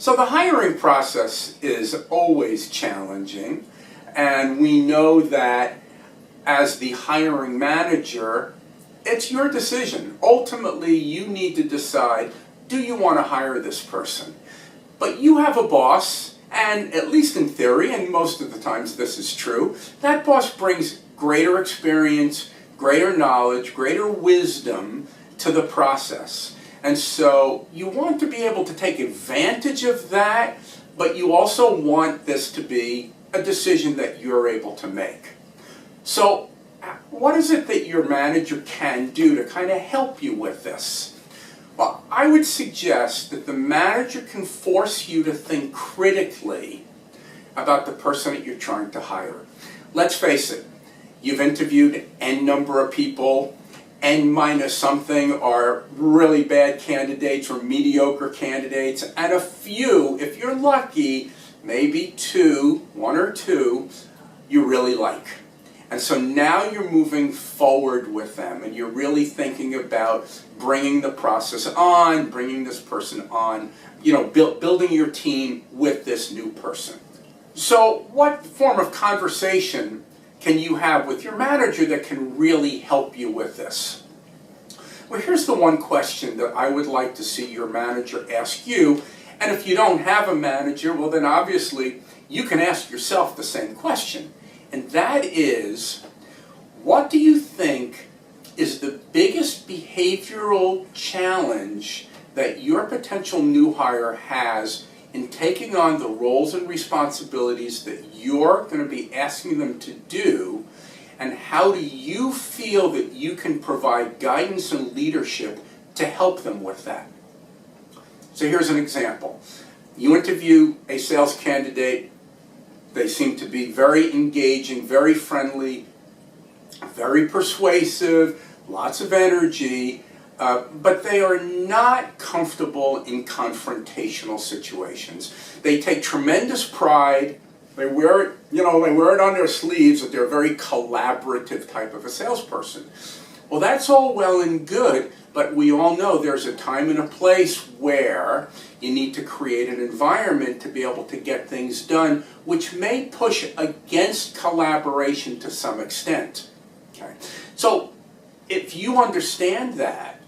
So the hiring process is always challenging, and we know that as the hiring manager, it's your decision. Ultimately, you need to decide, do you want to hire this person? But you have a boss, and at least in theory, and most of the times this is true, that boss brings greater experience, greater knowledge, greater wisdom to the process. And so you want to be able to take advantage of that, but you also want this to be a decision that you're able to make. So what is it that your manager can do to kind of help you with this? Well, I would suggest that the manager can force you to think critically about the person that you're trying to hire. Let's face it, you've interviewed N number of people, N minus something are really bad candidates or mediocre candidates, and a few, if you're lucky, maybe one or two, you really like. And so now you're moving forward with them, and you're really thinking about bringing the process on, bringing this person on, building your team with this new person. So what form of conversation can you have with your manager that can really help you with this? Well, here's the one question that I would like to see your manager ask you. And if you don't have a manager, well then obviously you can ask yourself the same question. And that is, what do you think is the biggest behavioral challenge that your potential new hire has in taking on the roles and responsibilities that you're going to be asking them to do, and how do you feel that you can provide guidance and leadership to help them with that? So here's an example. You interview a sales candidate. They seem to be very engaging, very friendly, very persuasive, lots of energy, but they are not comfortable in confrontational situations. They take tremendous pride. They wear it, they wear it on their sleeves that they're a very collaborative type of a salesperson. Well, that's all well and good, but we all know there's a time and a place where you need to create an environment to be able to get things done, which may push against collaboration to some extent. Okay? So if you understand that,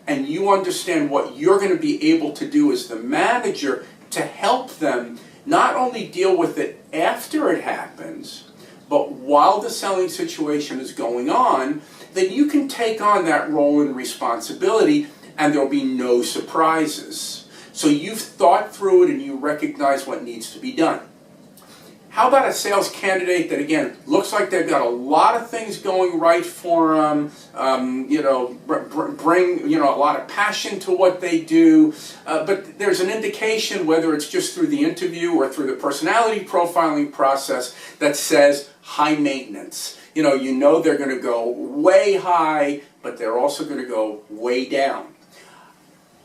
and you understand what you're going to be able to do as the manager to help them not only deal with it after it happens, but while the selling situation is going on, then you can take on that role and responsibility, and there'll be no surprises. So you've thought through it and you recognize what needs to be done. How about a sales candidate that, again, looks like they've got a lot of things going right for them, bring a lot of passion to what they do, but there's an indication, whether it's just through the interview or through the personality profiling process, that says high maintenance. You know they're going to go way high, but they're also going to go way down.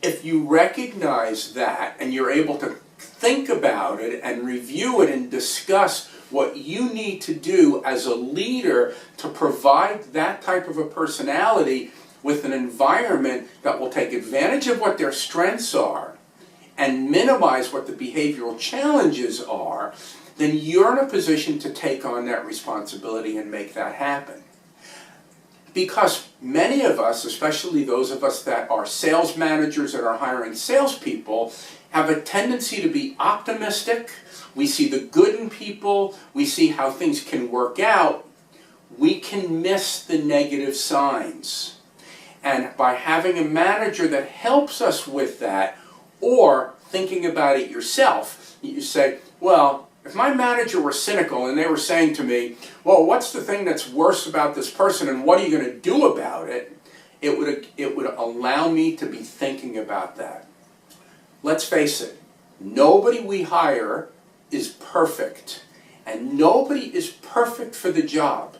If you recognize that and you're able to think about it and review it and discuss what you need to do as a leader to provide that type of a personality with an environment that will take advantage of what their strengths are and minimize what the behavioral challenges are, then you're in a position to take on that responsibility and make that happen. Because many of us, especially those of us that are sales managers that are hiring salespeople, have a tendency to be optimistic. We see the good in people. We see how things can work out. We can miss the negative signs. And by having a manager that helps us with that, or thinking about it yourself, you say, well, if my manager were cynical and they were saying to me, well, what's the thing that's worse about this person and what are you going to do about it? It would allow me to be thinking about that. Let's face it, nobody we hire is perfect, and nobody is perfect for the job.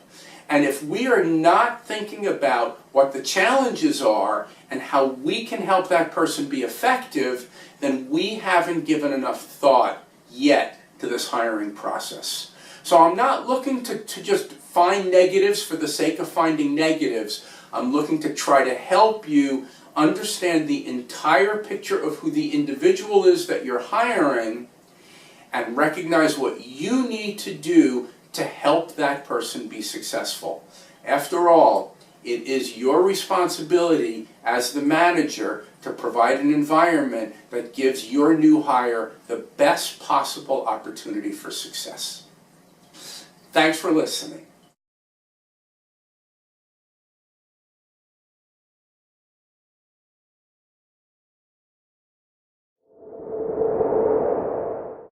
And if we are not thinking about what the challenges are and how we can help that person be effective, then we haven't given enough thought yet to this hiring process. So I'm not looking to just find negatives for the sake of finding negatives. I'm looking to try to help you understand the entire picture of who the individual is that you're hiring and recognize what you need to do to help that person be successful. After all, it is your responsibility as the manager to provide an environment that gives your new hire the best possible opportunity for success. Thanks for listening.